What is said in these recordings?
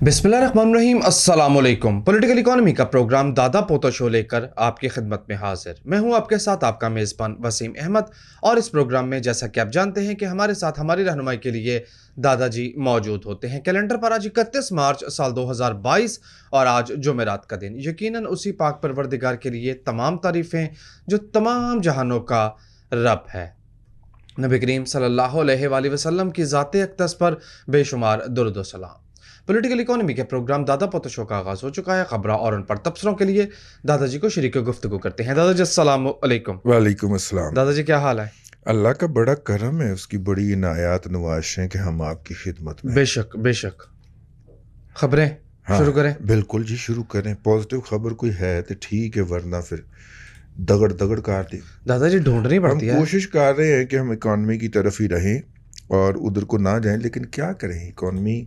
बिस्मिल्लाहिर्रहमानिर्रहीम अस्सलाम वालेकुम। पॉलिटिकल इकोनॉमी का प्रोग्राम दादा पोता शो लेकर आपकी खिदमत में हाजिर। मैं हूं आपके साथ आपका मेज़बान वसीम अहमद। और इस प्रोग्राम में जैसा कि आप जानते हैं कि हमारे साथ हमारी रहनुमाई के लिए दादाजी मौजूद होते हैं। कैलेंडर पर आज 31 मार्च साल 2022 और आज जुमेरात का दिन। यकीनन उसी पाक परवरदिगार के लिए तमाम तारीफ़ें जो तमाम जहानों का रब है। नबी करीम सल्लल्लाहु अलैहि वसल्लम की ज़ात अक़दस पर बेशुमार दुरूद व सलाम। पॉलिटिकल इकोनॉमी के प्रोग्राम दादा पोता शो का आगाज़ हो चुका है। खबरों और उन पर तबसरों के लिए दादाजी को शरीक गुफ्तगू करते हैं। दादाजी अस्सलाम वालेकुम। वालेकुम अस्सलाम। दादाजी क्या हाल है? अल्लाह का बड़ा करम है, उसकी बड़ी इनायात नवाज़ें कि हम आपकी खिदमत में। बेशक बेशक। खबरें शुरू हाँ करें। बिल्कुल जी, शुरू करें। पॉजिटिव खबर कोई है तो ठीक है, वरना फिर दगड़ दगड़ काट दी। दादाजी ढूंढनी हम पड़ती है। कोशिश कर रहे हैं कि हम इकॉनमी की तरफ ही रहें और उधर को ना जाएं, लेकिन क्या करें, इकॉनमी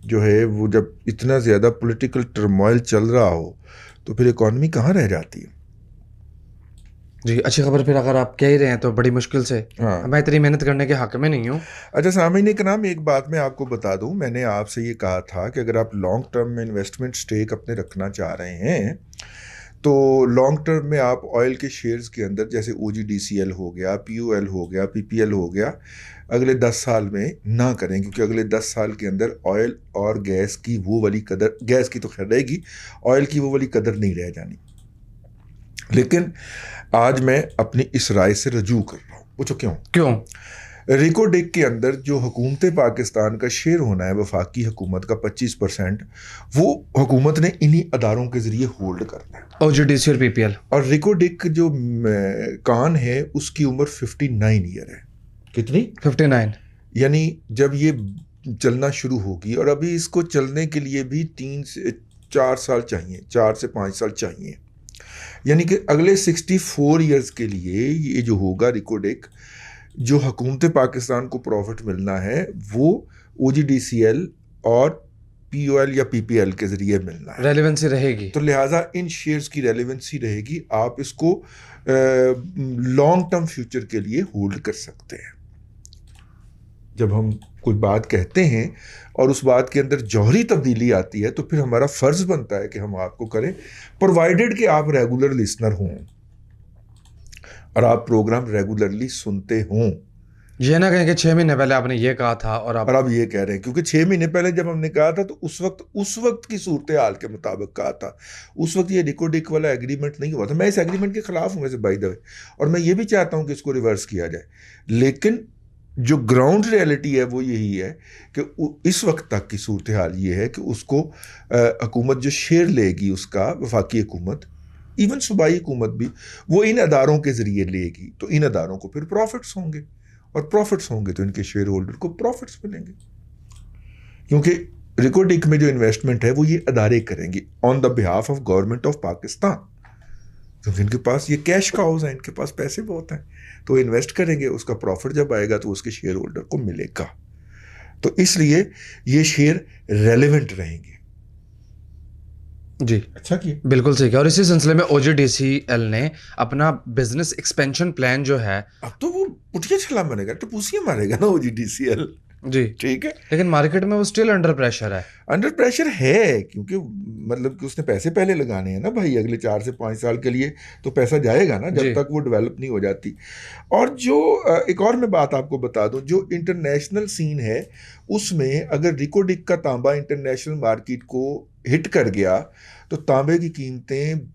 जो है वो जब इतना ज़्यादा पॉलिटिकल टर्मोइल चल रहा हो तो फिर इकॉनमी कहाँ रह जाती है। जी अच्छी खबर फिर अगर आप कह ही रहे हैं तो बड़ी मुश्किल से। हाँ मैं इतनी मेहनत करने के हक में नहीं हूँ। अच्छा सामीन कराम, एक बात मैं आपको बता दूं, मैंने आपसे ये कहा था कि अगर आप लॉन्ग टर्म में इन्वेस्टमेंट स्टेक अपने रखना चाह रहे हैं तो लॉन्ग टर्म में आप ऑयल के शेयर्स के अंदर जैसे OGDCL हो गया, POL हो गया, PPL हो गया, अगले 10 साल में ना करें, क्योंकि अगले 10 साल के अंदर ऑयल और गैस की वो वाली कदर, गैस की तो खैर रहेगी, ऑयल की वो वाली कदर नहीं रह जानी। लेकिन आज मैं अपनी इस राय से रजू कर रहा हूँ। पूछो क्यों? क्यों? रिकोडेक के अंदर जो हुकूमत पाकिस्तान का शेयर होना है वफाकी हुकूमत का 25%, वो हुकूमत ने इन्हीं अदारों के ज़रिए होल्ड करना है। OGDC और PPL। और रिकोडेक जो कान है उसकी उम्र 59 ईयर है। कितनी? 59। यानी जब ये चलना शुरू होगी, और अभी इसको चलने के लिए भी 3 से 4 साल चाहिए, 4 से 5 साल चाहिए, यानी कि अगले 64 ईयर्स के लिए ये जो होगा रिकोडेक, जो हुकूमत पाकिस्तान को प्रॉफिट मिलना है वो OGDCL और POL या PPL के ज़रिए मिलना है। रेलेवेंसी रहेगी। तो लिहाजा इन शेयर्स की रेलेवेंसी रहेगी, आप इसको लॉन्ग टर्म फ्यूचर के लिए होल्ड कर सकते हैं। जब हम कोई बात कहते हैं और उस बात के अंदर जौहरी तब्दीली आती है तो फिर हमारा फ़र्ज़ बनता है कि हम आपको करें, प्रोवाइडेड कि आप रेगुलर लिसनर हों और आप प्रोग्राम रेगुलरली सुनते हों। ये ना कहें कि 6 महीने पहले आपने ये कहा था और और आप ये कह रहे हैं, क्योंकि 6 महीने पहले जब हमने कहा था तो उस वक्त की सूरत हाल के मुताबिक कहा था। उस वक्त ये रिकोडेक वाला एग्रीमेंट नहीं हुआ था। मैं इस एग्रीमेंट के खिलाफ हूँ वैसे, बाय द वे, और मैं ये भी चाहता हूँ कि इसको रिवर्स किया जाए। लेकिन जो ग्राउंड रियलिटी है वो यही है कि इस वक्त तक की सूरत हाल ये है कि उसको हुकूमत जो शेयर लेगी उसका, वफाकी हुकूमत, इवन सूबाई हुकूमत भी, वो इन अदारों के ज़रिए लेगी, तो इन अदारों को फिर प्रॉफिट्स होंगे, और प्रॉफिट्स होंगे तो इनके शेयर होल्डर को प्रॉफिट्स मिलेंगे, क्योंकि रिकोडेक में जो इन्वेस्टमेंट है वो ये अदारे करेंगे on the behalf of government of Pakistan, क्योंकि इनके पास ये कैश काउज है, इनके पास पैसे बहुत हैं, तो इन्वेस्ट करेंगे, उसका प्रॉफिट जब आएगा तो उसके शेयर होल्डर को मिलेगा। तो इसलिए ये शेयर रेलेवेंट रहेंगे। जी अच्छा किया, बिल्कुल सही है। और इसी सिलसिले में OGDCL ने अपना बिजनेस एक्सपेंशन प्लान जो है, अब तो वो पुठिया छलांग मारेगा, टपूसियां मारेगा ना OGDCL। जी, ठीक है, लेकिन मार्केट में वो स्टिल अंडर प्रेशर है। अंडर प्रेशर है, क्योंकि मतलब कि उसने पैसे पहले लगाने हैं ना भाई, अगले 4 से 5 साल के लिए तो पैसा जाएगा ना, जब जी तक वो डेवलप नहीं हो जाती। और जो एक और मैं बात आपको बता दूं, जो इंटरनेशनल सीन है उसमें अगर रिकोडिक का तांबा इंटरनेशनल मार्केट को हिट कर गया तो तांबे की कीमतें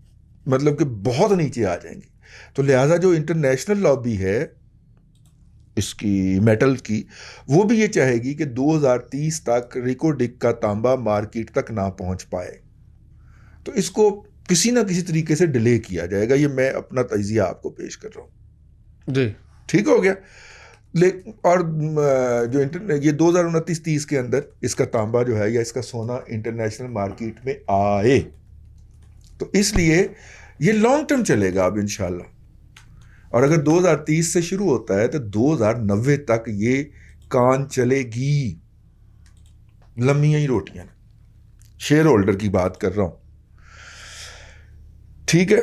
मतलब कि बहुत नीचे आ जाएंगी। तो लिहाजा जो इंटरनेशनल लॉबी है इसकी मेटल की, वो भी ये चाहेगी कि 2030 तक रिकोडिक का तांबा मार्केट तक ना पहुंच पाए, तो इसको किसी ना किसी तरीके से डिले किया जाएगा। ये मैं अपना तजिया आपको पेश कर रहा हूं। जी ठीक हो गया। और जो ये 2029-30 के अंदर इसका तांबा जो है या इसका सोना इंटरनेशनल मार्केट में आए, तो इसलिए ये लॉन्ग टर्म चलेगा अब इंशाल्लाह। और अगर 2030 से शुरू होता है तो 2090 तक ये कान चलेगी। लम्बियां ही रोटियां, शेयर होल्डर की बात कर रहा हूं। ठीक है,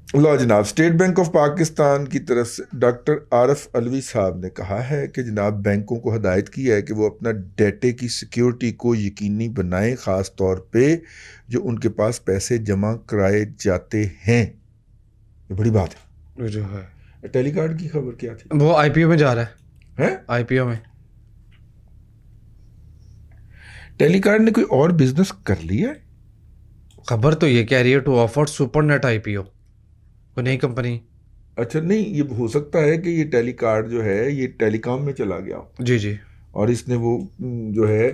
लो जनाब, स्टेट बैंक ऑफ पाकिस्तान की तरफ से डॉक्टर आरफ अलवी साहब ने कहा है कि जनाब बैंकों को हदायत की है कि वो अपना डेटे की सिक्योरिटी को यकीनी बनाएं, ख़ास तौर पे जो उनके पास पैसे जमा कराए जाते हैं। ये बड़ी बात है। जो है टेलीकार्ड की खबर क्या थी? वो आईपीओ में जा रहा है, हैं? आईपीओ में। टेलीकार्ड ने कोई और बिजनेस कर लिया है? खबर तो ये कह रही है टू ऑफर सुपरनेट आईपीओ, कोई नई कंपनी। अच्छा, नहीं, ये हो सकता है कि ये टेलीकार्ड जो है ये टेलीकॉम में चला गया हो जी जी, और इसने वो जो है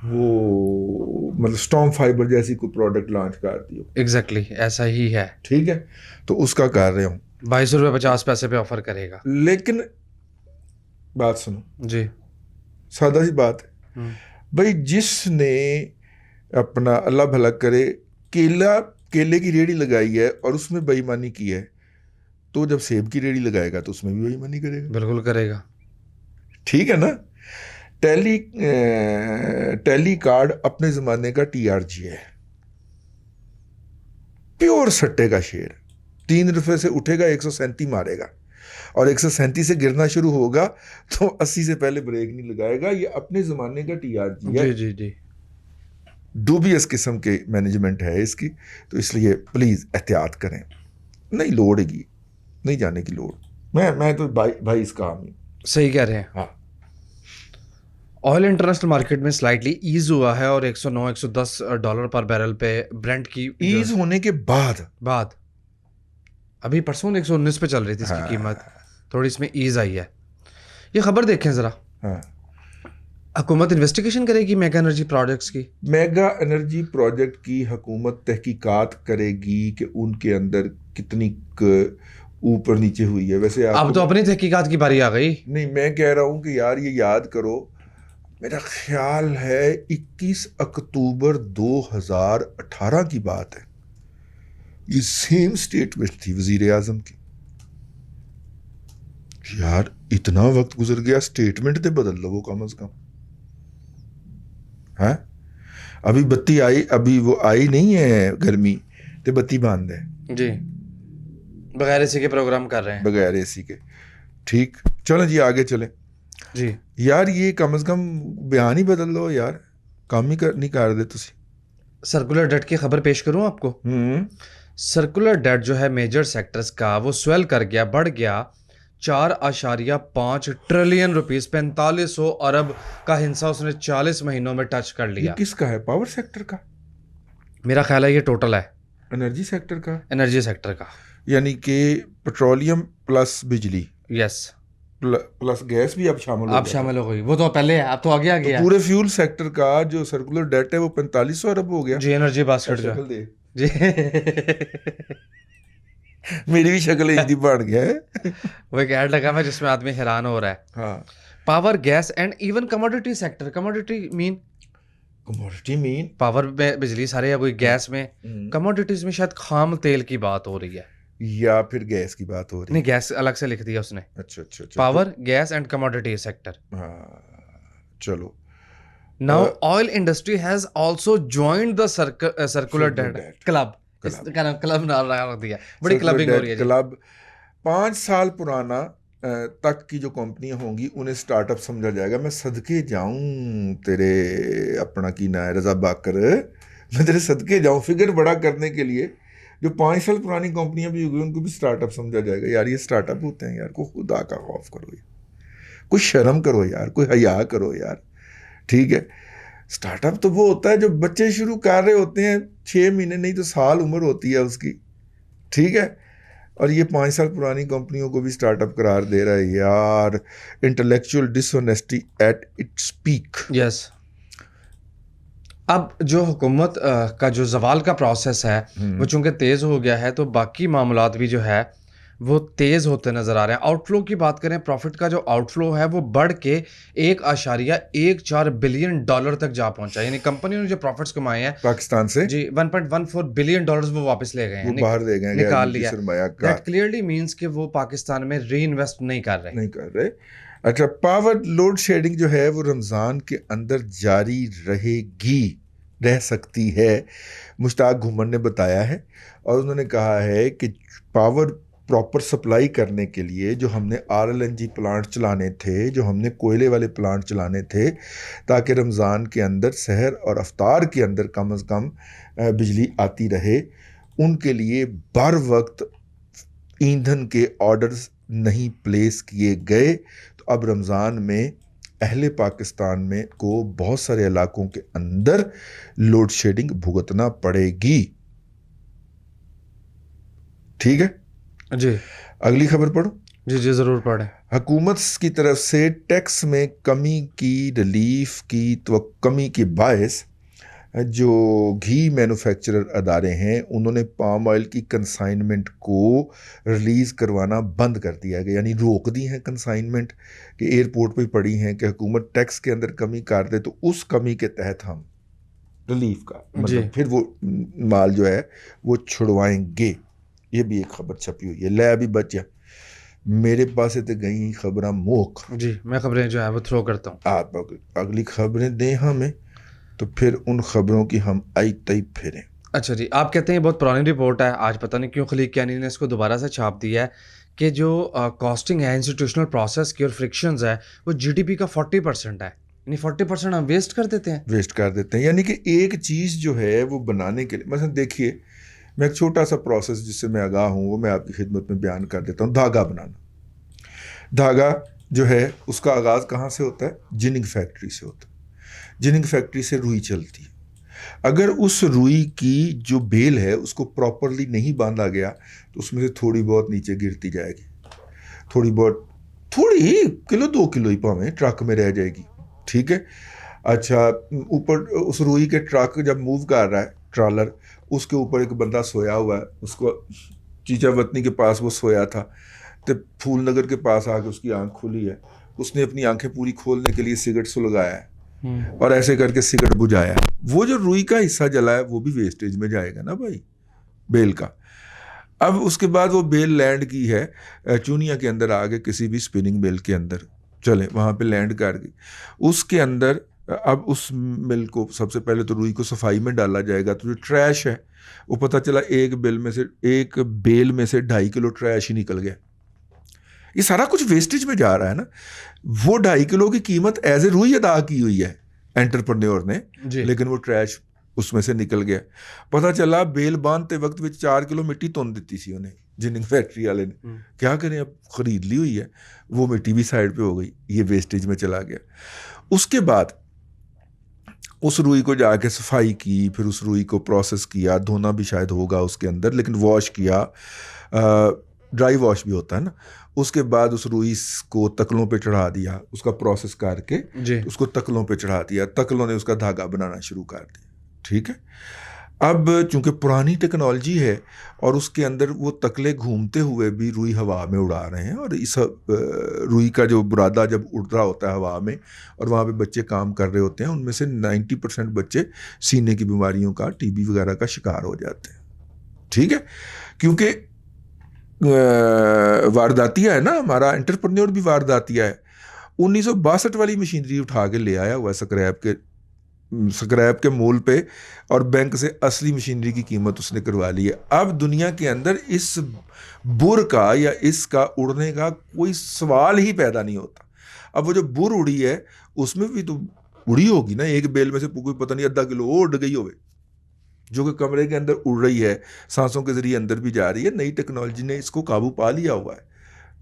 वो मतलब स्टॉर्म फाइबर जैसी कोई प्रोडक्ट लॉन्च कर दी हो। एग्जैक्टली ऐसा ही है। ठीक है, तो उसका कर रहे हूँ। 22.50 रुपये पे ऑफर करेगा। लेकिन बात सुनो, जी। सादा सी बात है हम्म, भाई, जिसने अपना अल्लाह भला करे केले की रेहड़ी लगाई है और उसमें बेईमानी की है, तो जब सेब की रेहड़ी लगाएगा तो उसमें भी बेईमानी करेगा। बिल्कुल करेगा। ठीक है ना? टेली कार्ड अपने जमाने का टीआरजी है, प्योर सट्टे का शेर। 3 रुपए से उठेगा, 137 मारेगा और 137 से गिरना शुरू होगा तो 80 से पहले ब्रेक नहीं लगाएगा। ये अपने जमाने का टीआरजी है। जी जी जी। डूबियस किस्म के मैनेजमेंट है इसकी, तो इसलिए प्लीज एहतियात करें। नहीं लोड़ेगी, नहीं जाने की लोड़। मैं तो भाई इसका हामी। सही कह रहे हैं। हाँ, ऑयल इंटरनेशनल मार्केट में स्लाइटली ईज हुआ है और 109-110 डॉलर पर बैरल पे ब्रेंट की ईज होने के बाद अभी परसों 119 पे चल रही थी इसकी हाँ, कीमत, थोड़ी इसमें ईज आई है। ये खबर देखें जरा, हाँ। हुकूमत इन्वेस्टिगेशन करेगी मेगा एनर्जी प्रोजेक्ट्स की। मेगा एनर्जी प्रोजेक्ट की हुकूमत तहकीकात करेगी कि उनके अंदर कितनी ऊपर नीचे हुई है। वैसे अब तो अपनी तहकीकात की बारी आ गई। नहीं, मैं कह रहा हूं कि यार ये याद करो, मेरा ख्याल है 21 अक्टूबर 2018 की बात है, ये सेम स्टेटमेंट थी वजीर आजम की। यार इतना वक्त गुजर गया, स्टेटमेंट तो बदल लो वो कम अज कम है। अभी बत्ती आई, अभी वो आई नहीं है गर्मी, तो बत्ती बंद है जी, बगैर एसी के प्रोग्राम कर रहे हैं। बगैर एसी के। ठीक, चलो जी आगे चले जी। यार। ये कम अज कम बयान ही बदल लो यार, काम ही नहीं कर दे तुसी। सर्कुलर डेट की खबर पेश करूं आपको। सर्कुलर डेट जो है मेजर सेक्टर्स का, वो स्वेल कर गया, बढ़ गया 4.5 ट्रिलियन रुपीस, 4500 अरब का हिस्सा उसने 40 महीनों में टच कर ये लिया। किसका है? पावर सेक्टर का? मेरा ख्याल है ये टोटल है एनर्जी सेक्टर का, एनर्जी सेक्टर का। यानी कि पेट्रोलियम प्लस बिजली यस, प्लस गैस भी अब शामिल हो अब गया। शामिल हो गई, वो तो पहले है, अब तो आगे आ तो गया। पूरे फ्यूल सेक्टर का जो सर्कुलर डेट है वो 4500 अरब हो गया। जी, एनर्जी बास्केट जो शक्ल दे, जी मेरी भी शक्ल इसी बन गया है। वो एक ऐड लगा हुआ है जिसमें आदमी हैरान हो रहा है। हाँ, power, gas and even commodity sector. Commodity mean commodity mean power में बिजली सारे, या कोई गैस में। कमोडिटीज में शायद खाम तेल की बात हो रही है, या फिर गैस की बात हो रही नहीं गैस अलग से लिख दिया उसने। अच्छा अच्छा अच्छा। Power, gas and commodity sector. हाँ, चलो। Now oil industry has also joined the circular debt club. Club नाम रख दिया, बड़ी क्लबिंग हो रही है जी। क्लब 5 साल पुराना तक की जो कंपनियां होंगी उन्हें स्टार्टअप समझा जाएगा। मैं सदके जाऊं तेरे अपना की ना है रजा बाकर, मैं तेरे सदके जाऊं फिगर बड़ा करने के लिए। जो 5 साल पुरानी कंपनियां भी होगी उनको भी स्टार्टअप समझा जाएगा। यार ये स्टार्टअप होते हैं यार, को खुदा का खौफ करो यार, कोई शर्म करो यार, कोई हया करो यार। ठीक है, स्टार्टअप तो वो होता है जो बच्चे शुरू कर रहे होते हैं, 6 महीने नहीं तो साल उम्र होती है उसकी। ठीक है, और ये 5 साल पुरानी कंपनियों को भी स्टार्टअप करार दे रहा है यार। Intellectual dishonesty at its peak. Yes, अब जो हुकूमत का जो जवाल का प्रोसेस है वो चूंकि तेज़ हो गया है, तो बाकी मामलात भी जो है वो तेज़ होते नज़र आ रहे हैं। आउटफ्लो की बात करें, प्रॉफिट का जो आउटफ्लो है वो बढ़ के 1.14 बिलियन डॉलर तक जा पहुंचा। यानी कंपनियों ने जो प्रॉफिट्स कमाए हैं पाकिस्तान से जी 1.14 बिलियन डॉलर्स वो वापस ले गए हैं, वो बाहर दे गए, निकाल लिया। सरमाया दैट क्लियरली मींस कि वो पाकिस्तान में री इन्वेस्ट नहीं कर रहे। अच्छा, पावर लोड शेडिंग जो है वो रमज़ान के अंदर जारी रहेगी। रह सकती है। मुश्ताक घुमर ने बताया है और उन्होंने कहा है कि पावर प्रॉपर सप्लाई करने के लिए जो हमने RLNG प्लांट चलाने थे, जो हमने कोयले वाले प्लांट चलाने थे, ताकि रमज़ान के अंदर सहर और अफ्तार के अंदर कम अज़ कम बिजली आती रहे, उनके लिए बर वक्त ईंधन के ऑर्डर्स नहीं प्लेस किए गए। तो अब रमज़ान में अहले पाकिस्तान में को बहुत सारे इलाकों के अंदर लोड शेडिंग भुगतना पड़ेगी। ठीक है जी अगली खबर पढ़ो। जी जी ज़रूर पढ़ें। हुकूमत की तरफ से टैक्स में कमी की रिलीफ की तो कमी के बायस जो घी मैन्युफैक्चरर अदारे हैं उन्होंने पाम ऑयल की कंसाइनमेंट को रिलीज़ करवाना बंद कर दिया गया, यानी रोक दी हैं कंसाइनमेंट कि एयरपोर्ट पे पड़ी हैं कि हुकूमत टैक्स के अंदर कमी कर दे तो उस कमी के तहत हम रिलीफ का मतलब फिर वो माल जो है वो छुड़वाएंगे। ये भी एक खबर छपी हुई है। ले अभी बच्चा मेरे पास से तो गई खबरें मोक जी, मैं खबरें जो है वो थ्रो करता हूँ। आप अगली खबरें दें हमें तो फिर उन खबरों की हम आई तई फिरें। अच्छा जी, आप कहते हैं ये बहुत पुरानी रिपोर्ट है, आज पता नहीं क्यों खलीक कैनी ने इसको दोबारा से छाप दिया है कि जो कॉस्टिंग है इंस्टीट्यूशनल प्रोसेस की और फ्रिक्शंस है वो जीडीपी का 40% है, यानी 40% हम वेस्ट कर देते हैं। यानी कि एक चीज़ जो है वो बनाने के लिए, मतलब देखिए मैं एक छोटा सा प्रोसेस जिससे मैं आगाह हूँ वो मैं आपकी खिदमत में बयान कर देता हूँ। धागा बनाना, धागा जो है उसका आगाज़ कहाँ से होता है? जिनिंग फैक्ट्री से होता है। जिनिंग फैक्ट्री से रुई चलती है। अगर उस रुई की जो बेल है उसको प्रॉपरली नहीं बांधा गया तो उसमें से थोड़ी बहुत नीचे गिरती जाएगी, थोड़ी ही किलो 2 किलो ही पावे ट्रक में रह जाएगी। ठीक है, अच्छा ऊपर उस रुई के ट्रक जब मूव कर रहा है ट्रॉलर, उसके ऊपर एक बंदा सोया हुआ है, उसको चीचावतनी के पास वो सोया था तो फूल नगर के पास आके उसकी आंख खुली है, उसने अपनी आंखें पूरी खोलने के लिए सिगरेट सुलगाया है और ऐसे करके सिगरेट बुझाया। वो जो रुई का हिस्सा जला है वो भी वेस्टेज में जाएगा ना भाई, बेल का। अब उसके बाद वो बेल लैंड की है चूनिया के अंदर आगे किसी भी स्पिनिंग बेल के अंदर चले, वहाँ पे लैंड कर गई। उसके अंदर अब उस मिल को सबसे पहले तो रुई को सफाई में डाला जाएगा। तो जो ट्रैश है वो पता चला एक बेल में से 2.5 किलो ट्रैश ही निकल गया। ये सारा कुछ वेस्टेज में जा रहा है ना। वो 2.5 किलो की कीमत एज ए रुई अदा की हुई है एंटरप्रेन्योर ने, लेकिन वो ट्रैश उसमें से निकल गया। पता चला बेल बांधते वक्त ਵਿੱਚ 4 किलो मिट्टी तोड़ दी थी उन्हें जिनिंग फैक्ट्री वाले ने। क्या करें, अब खरीद ली हुई है, वो मिट्टी भी साइड पे हो गई, ये वेस्टेज में चला गया। उसके बाद उस रुई को जाके सफाई की, फिर उस रुई को प्रोसेस किया, धोना भी शायद होगा उसके अंदर, लेकिन वॉश किया, ड्राई वॉश भी होता है ना। उसके बाद उस रुई को तकलों पे चढ़ा दिया, उसका प्रोसेस करके उसको तकलों पे चढ़ा दिया, तकलों ने उसका धागा बनाना शुरू कर दिया। ठीक है, अब चूंकि पुरानी टेक्नोलॉजी है और उसके अंदर वो तकले घूमते हुए भी रुई हवा में उड़ा रहे हैं, और इस रुई का जो बुरादा जब उड़ रहा होता है हवा में और वहाँ पे बच्चे काम कर रहे होते हैं, उनमें से 90% बच्चे सीने की बीमारियों का, टीबी वगैरह का शिकार हो जाते हैं। ठीक है, क्योंकि वारदातिया है ना, हमारा एंटरप्रेन्योर भी वारदातिया है। 1962 वाली मशीनरी उठा के ले आया हुआ स्क्रैप के मूल पे, और बैंक से असली मशीनरी की कीमत उसने करवा ली है। अब दुनिया के अंदर इस बुर का या इसका उड़ने का कोई सवाल ही पैदा नहीं होता। अब वो जो बुर उड़ी है उसमें भी तो उड़ी होगी ना, एक बेल में से कोई पता नहीं 0.5 किलो उड़ गई होवे, जो कि कमरे के अंदर उड़ रही है, सांसों के जरिए अंदर भी जा रही है। नई टेक्नोलॉजी ने इसको काबू पा लिया हुआ है।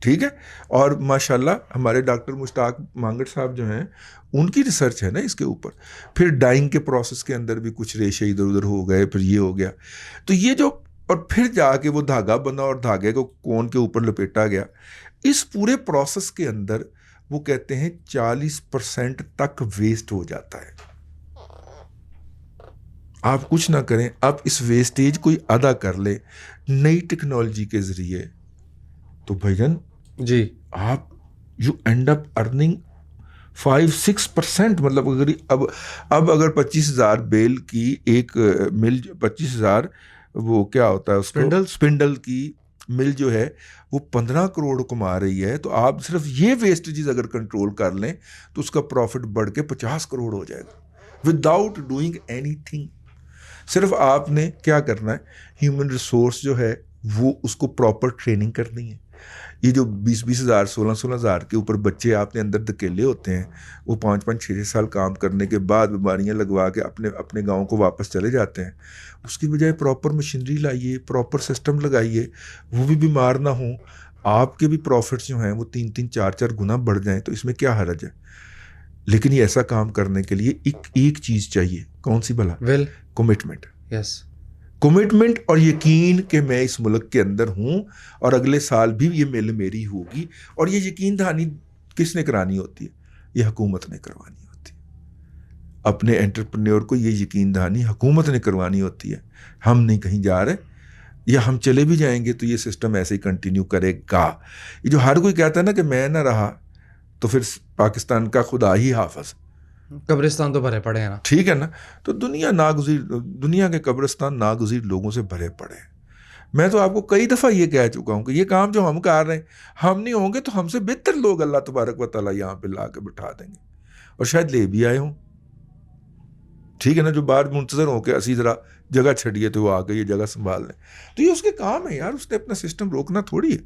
ठीक है, और माशाल्लाह हमारे डॉक्टर मुश्ताक मांगट साहब जो हैं, उनकी रिसर्च है ना इसके ऊपर। फिर डाइंग के प्रोसेस के अंदर भी कुछ रेशे इधर उधर हो गए, फिर ये हो गया, तो ये जो, और फिर जाके वो धागा बना और धागे को कोन के ऊपर लपेटा गया। इस पूरे प्रोसेस के अंदर वो कहते हैं 40% तक वेस्ट हो जाता है। आप कुछ ना करें, आप इस वेस्टेज को आधा कर ले नई टेक्नोलॉजी के जरिए, तो भाईजान जी आप यू एंड अप अर्निंग 5-6%। मतलब अगर अब अगर 25,000 बेल की एक मिल, 25,000 वो क्या होता है उसको, स्पिंडल की मिल जो है वो 15 करोड़ कमा रही है, तो आप सिर्फ ये वेस्टेजेस अगर कंट्रोल कर लें तो उसका प्रॉफिट बढ़ के 50 करोड़ हो जाएगा। Without doing anything. सिर्फ आपने क्या करना है, ह्यूमन रिसोर्स जो है वो उसको प्रॉपर ट्रेनिंग करनी है। ये जो 20-20 हज़ार 16-16 हज़ार के ऊपर बच्चे आपने अंदर धकेले होते हैं, वो 5-5 6-6 साल काम करने के बाद बीमारियां लगवा के अपने अपने गाँव को वापस चले जाते हैं। उसकी बजाय प्रॉपर मशीनरी लाइए, प्रॉपर सिस्टम लगाइए, वो भी बीमार ना हो, आपके भी प्रॉफिट्स जो हैं वो 3-3 4-4 गुना बढ़ जाएं, तो इसमें क्या हर्ज है। लेकिन ये ऐसा काम करने के लिए एक चीज़ चाहिए, कौन सी भला? विल। कमिटमेंट। यस। कमिटमेंट और यकीन कि मैं इस मुल्क के अंदर हूँ और अगले साल भी ये मिल मेरी होगी। और ये यकीन दहानी किसने करानी होती है? ये हुकूमत ने करवानी होती है। अपने एंटरप्रेन्योर को ये यकीन दहानी हुकूमत ने करवानी होती है। हम नहीं कहीं जा रहे, या हम चले भी जाएंगे तो ये सिस्टम ऐसे ही कंटिन्यू करेगा। ये जो हर कोई कहता है ना कि मैं ना रहा तो फिर पाकिस्तान का खुदा ही हाफिज, कब्रिस्तान तो भरे पड़े हैं ना। ठीक है ना। तो दुनिया के कब्रिस्तान नागुज़ीर लोगों से भरे पड़े हैं। मैं तो आपको कई दफ़ा ये कह चुका हूँ कि ये काम जो हम कर रहे हैं, हम नहीं होंगे तो हमसे बेहतर लोग अल्लाह तबारक व तआला यहाँ पे ला के बिठा देंगे, और शायद ले भी आए हों, ठीक है ना। जो बाहर मुंतज़र होकर असी ज़रा जगह छड़िए तो वो आके ये जगह संभाल लें, तो ये उसके काम है यार, उसने अपना सिस्टम रोकना थोड़ी है।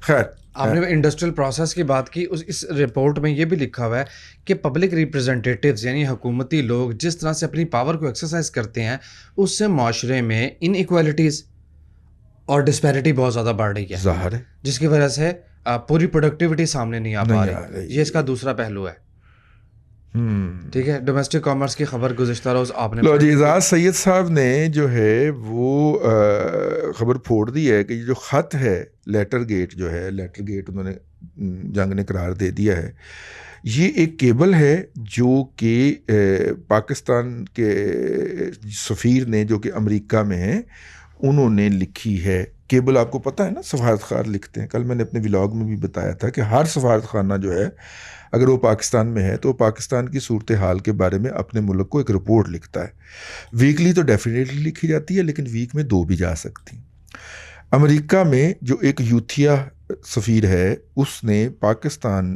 खैर, आपने इंडस्ट्रियल प्रोसेस की बात की, इस रिपोर्ट में ये भी लिखा हुआ है कि पब्लिक रिप्रेजेंटेटिव्स यानी हुकूमती लोग जिस तरह से अपनी पावर को एक्सरसाइज करते हैं, उससे माशरे में इनइक्वालिटीज़ और डिस्पैरिटी बहुत ज़्यादा बढ़ रही है, ज़ाहिर है, जिसकी वजह से पूरी प्रोडक्टिविटी सामने नहीं आ पा रही। ये इसका दूसरा पहलू है। ठीक है, डोमेस्टिक कॉमर्स की खबर गुज़िश्ता रोज़ आपने लो जी, एजाज सैयद साहब ने जो है वो खबर फोड़ दी है कि ये जो ख़त है, लेटर गेट जो है, लेटर गेट उन्होंने जंग ने करार दे दिया है। ये एक केबल है जो कि पाकिस्तान के सफ़ीर ने, जो कि अमेरिका में है, उन्होंने लिखी है। केबल आपको पता है ना, सफारतखार लिखते हैं। कल मैंने अपने व्लॉग में भी बताया था कि हर सफारतखाना जो है, अगर वो पाकिस्तान में है तो पाकिस्तान की सूरत हाल के बारे में अपने मुल्क को एक रिपोर्ट लिखता है। वीकली तो डेफिनेटली लिखी जाती है, लेकिन वीक में 2 भी जा सकती। अमेरिका में जो एक यूथिया सफ़ीर है, उसने पाकिस्तान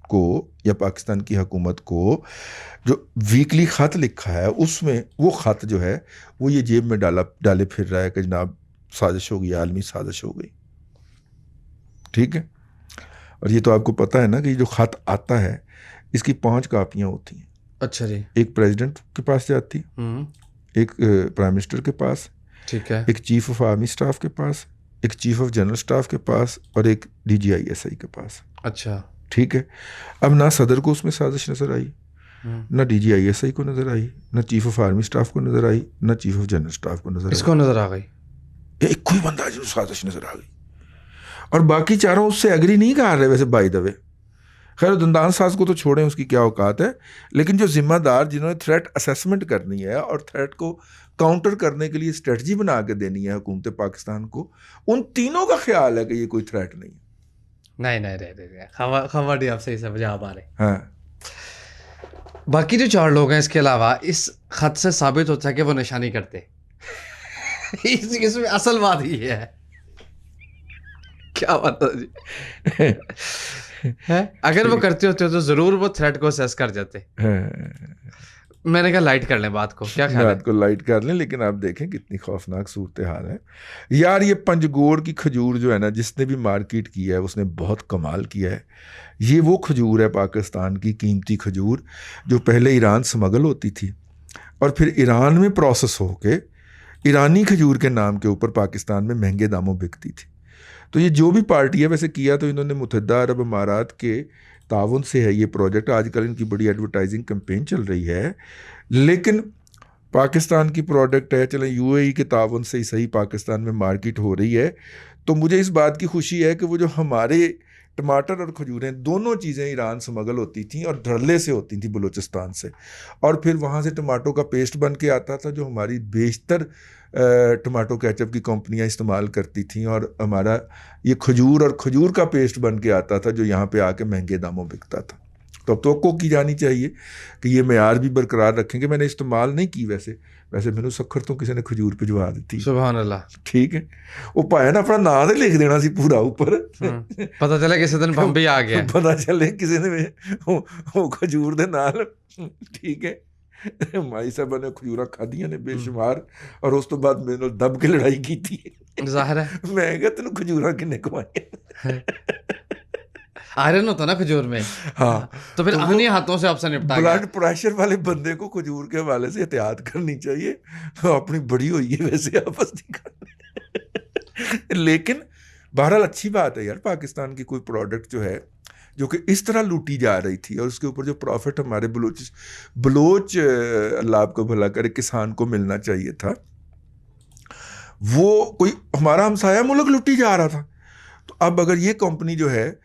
को या पाकिस्तान की हुकूमत को जो वीकली ख़त लिखा है, उसमें वो ख़त जो है वो ये जेब में डाले फिर रहा है कि जनाब साजिश हो गई, आलमी साजिश हो गई, ठीक है। और ये तो आपको पता है ना कि ये जो ख़त आता है, इसकी 5 कापियाँ होती हैं। अच्छा जी। एक प्रेसिडेंट के पास जाती है, एक प्राइम मिनिस्टर के पास, ठीक है, एक चीफ ऑफ आर्मी स्टाफ के पास, एक चीफ ऑफ जनरल स्टाफ के पास, और एक DGISI के पास। अच्छा, ठीक है। अब ना सदर को उसमें साजिश नज़र आई, ना DGISI को नज़र आई, ना चीफ ऑफ आर्मी स्टाफ को नज़र आई, ना चीफ ऑफ जनरल स्टाफ को नज़र आई। इसको नज़र आ गई, एक कोई बंदा जो साजिश नज़र आ गई, और बाकी चारों उससे एग्री नहीं कर रहे वैसे, बाय द वे। खैर, दंदान साज को तो छोड़ें, उसकी क्या औकात है, लेकिन जो जिम्मेदार जिन्होंने थ्रेट असेसमेंट करनी है और थ्रेट को काउंटर करने के लिए स्ट्रेटजी बना के देनी है हुकूमत पाकिस्तान को, उन तीनों का ख्याल है कि ये कोई थ्रेट नहीं है। नहीं, खबर नहीं आप सही समझ आ पा रहे। हाँ, बाकी जो 4 लोग हैं इसके अलावा, इस खत से साबित होता है कि वो नशा नहीं करते। इसमें असल बात ये है। क्या बात है जी? है? अगर वो करते होते तो जरूर वो थ्रेट को असेस कर जाते। मैंने कहा लाइट कर लें बात को, क्या ख्याल है? बात को लाइट कर लें, लेकिन आप देखें कितनी खौफनाक सूरत हाल है यार। ये पंजगोर की खजूर जो है ना, जिसने भी मार्केट किया है उसने बहुत कमाल किया है। ये वो खजूर है पाकिस्तान की कीमती खजूर, जो पहले ईरान स्मगल होती थी और फिर ईरान में प्रोसेस होके ईरानी खजूर के नाम के ऊपर पाकिस्तान में महंगे दामों बिकती थी। तो ये जो भी पार्टी है, वैसे किया तो इन्होंने मुत्तहिदा अरब अमारात के ताउन से है ये प्रोजेक्ट। आजकल इनकी बड़ी एडवर्टाइजिंग कैंपेन चल रही है, लेकिन पाकिस्तान की प्रोडक्ट है, चलें UAE के ताउन से ही सही पाकिस्तान में मार्केट हो रही है। तो मुझे इस बात की खुशी है कि वो जो हमारे टमाटर और खजूरें, दोनों चीज़ें ईरान स्मगल होती थी और धरले से होती थी, बलूचिस्तान से, और फिर वहाँ से टमाटो का पेस्ट बन के आता था जो हमारी बेशतर टमाटो केचप की कंपनियां इस्तेमाल करती थीं, और हमारा ये खजूर और खजूर का पेस्ट बन के आता था जो यहाँ पे आके महंगे दामों बिकता था। तो अब तवक्को की जानी चाहिए कि ये मेयार भी बरकरार रखेंगे। मैंने इस्तेमाल नहीं की वैसे मैनू सखर तो किसी ने खजूर भिजवा दी। सुभान अल्लाह। ठीक है, वो भाया ना अपना नाम तो लिख देना सी पूरा ऊपर, पता चले किसी दिन बम्बई आ गया, पता चले किसी ने वो खजूर दे नाल, ठीक है, ਮਾਈ ਸਾਹਿਬਾਂ ਨੇ ਖਜੂਰਾਂ ਖਾਧੀਆਂ ਨੇ ਬੇਸ਼ੁਮਾਰ, ਔਰ ਉਸ ਤੋਂ ਬਾਅਦ ਮੇਰੇ ਨਾਲ ਦੱਬ ਕੇ ਲੜਾਈ ਕੀਤੀ। ਜ਼ਾहिर है ਮੈਂ ਕਿਹਾ ਤੈਨੂੰ ਖਜੂਰਾਂ ਕਿੰਨੇ ਖਵਾਈਆਂ। आयरन होता ना खजूर में। हाँ, तो फिर तो वो अन्य हाथों से आपसे निपटा गया। ब्लड प्रेशर वाले बंदे को खजूर के हवाले से एहतियात करनी चाहिए। अपनी बड़ी हुई है वैसे आपस नहीं करनी। लेकिन बहरहाल अच्छी बात है यार, पाकिस्तान की कोई प्रोडक्ट जो है जो कि इस तरह लूटी जा रही थी, और उसके ऊपर जो प्रॉफिट हमारे बलोच अल्लाह आपको भला करे किसान को मिलना चाहिए था, वो कोई हमारा हमसाया मुल्क लूटी जा रहा था। तो अब अगर ये कंपनी जो है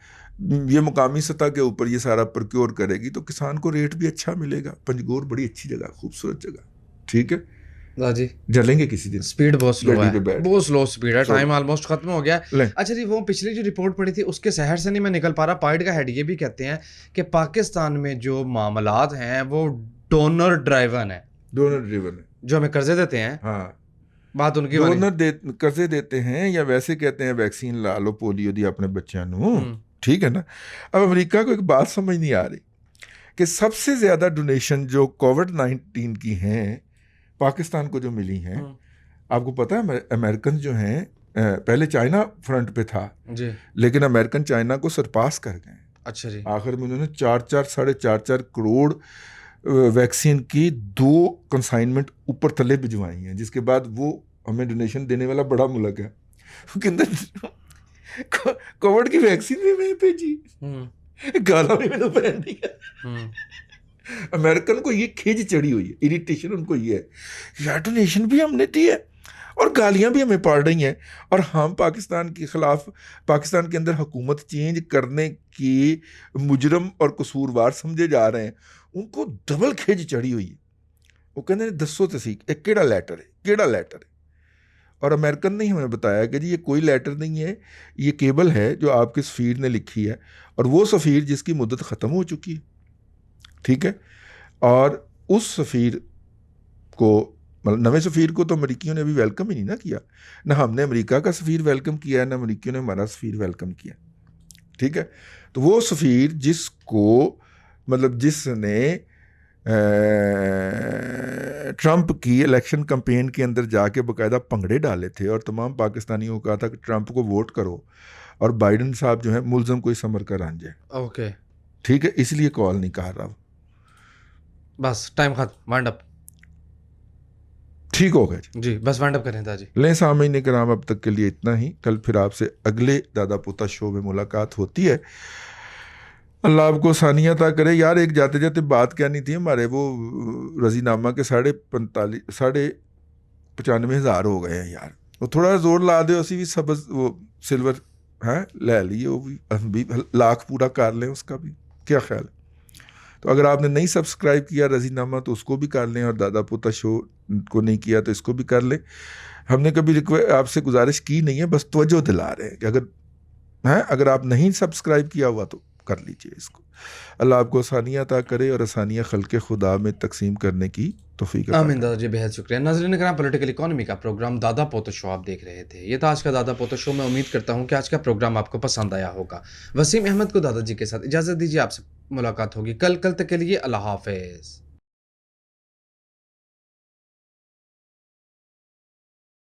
ये मुकामी सतह के ऊपर ये सारा प्रोक्योर करेगी तो किसान को रेट भी अच्छा मिलेगा। पंजगोर बड़ी अच्छी जगह, खूबसूरत जगह, ठीक है जी। जलेंगे किसी दिन। स्पीड बहुत स्लो गड्डी है, पे बैठ। बहुत स्लो स्पीड है, Slow। टाइम ऑलमोस्ट खत्म हो गया है। ले। अच्छा जी, वो पिछली जो रिपोर्ट पड़ी थी उसके शहर से नहीं मैं निकल पा रहा। पॉइंट का हेड ये भी कहते हैं कि पाकिस्तान में जो मामलात हैं वो डोनर ड्राइवन है, डोनर ड्रिवन है। जो हमें कर्जे देते हैं, हाँ, बात उनकी वाली। डोनर कर्जे देते हैं, या वैसे कहते हैं वैक्सीन ला लो पोलियो दी अपने बच्चों नू, ठीक है ना। अब अमेरिका को एक बात समझ नहीं आ रही कि सबसे ज़्यादा डोनेशन जो कोविड-19 की हैं पाकिस्तान को जो मिली हैं, आपको पता है अमेरिकन जो हैं पहले चाइना फ्रंट पे था जी, लेकिन अमेरिकन चाइना को सरपास कर गए। अच्छा जी। आखिर में उन्होंने 4-4 करोड़ वैक्सीन की 2 कंसाइनमेंट ऊपर थले भिजवाई हैं, जिसके बाद वो हमें डोनेशन देने वाला बड़ा मुल्क है। वो कहते कोविड की वैक्सीन भी मैं भेजी, गाला भी मैंने पहन दिया। अमेरिकन को ये खिज चढ़ी हुई है, इरिटेशन उनको ये है यार डोनेशन भी हमने दी है और गालियां भी हमें पड़ रही हैं, और हम पाकिस्तान के ख़िलाफ़, पाकिस्तान के अंदर हुकूमत चेंज करने की मुजरम और कसूरवार समझे जा रहे हैं। उनको डबल खिज चढ़ी हुई है। वो कहते हैं दसो तो सी एक केड़ा लैटर है, केड़ा लैटर है। और अमेरिकन ने हमें बताया कि जी ये कोई लेटर नहीं है, ये केबल है जो आपके सफ़ीर ने लिखी है, और वो सफ़ीर जिसकी मुद्दत ख़त्म हो चुकी है, ठीक है। और उस सफ़ीर को, मतलब नवे सफ़ीर को तो अमरीकियों ने अभी वेलकम ही नहीं ना किया, ना हमने अमेरिका का सफ़ीर वेलकम किया, ना अमरीकियों ने हमारा सफ़ीर वेलकम किया, ठीक है। तो वो सफ़ीर जिसको, मतलब जिसने ट्रंप की इलेक्शन कैंपेन के अंदर जाके बाकायदा पंगड़े डाले थे और तमाम पाकिस्तानियों को कहा था कि ट्रंप को वोट करो और बाइडन साहब जो है मुलजम कोई समर कर आ जाए, ओके, ठीक है, इसलिए कॉल नहीं कर रहा। बस टाइम खत्म, वाइंड अप, ठीक हो गया जी, बस वाइंड अप करें था जी। लें सामीन कराम, अब तक के लिए इतना ही। कल फिर आपसे अगले दादा पोता शो में मुलाकात होती है। अल्लाह आपको आसानियाँ अता करे। यार एक जाते जाते बात कहनी थी, हमारे वो रजीनामा के 95,000 हो गए हैं यार, वो थोड़ा जोर ला दे, उसी भी सबज वो सिल्वर हैं ले लिए, वो भी हम भी लाख पूरा कर लें, उसका भी क्या ख्याल है। तो अगर आपने नहीं सब्सक्राइब किया रजीनामा तो उसको भी कर लें, और दादा पोता शो को नहीं किया तो इसको भी कर लें। हमने कभी आपसे गुजारिश की नहीं है, बस तवज्जो दिला रहे हैं कि अगर आप नहीं सब्सक्राइब किया हुआ तो कर लीजिए इसको। अल्लाह आपको आसानियाँ अता करे और आसानियाँ खल्क़े खुदा में तकसीम करने की तौफीक। आमीन दादा जी, बेहद शुक्रिया। नाज़रीन कराम, पॉलिटिकल इकोनॉमी का प्रोग्राम दादा पोता शो आप देख रहे थे। ये था आज का दादा पोता शो। मैं उम्मीद करता हूँ कि आज का प्रोग्राम आपको पसंद आया होगा। वसीम अहमद को दादाजी के साथ इजाज़त दीजिए, आपसे मुलाकात होगी कल तक के लिए अल्लाह हाफ़िज़।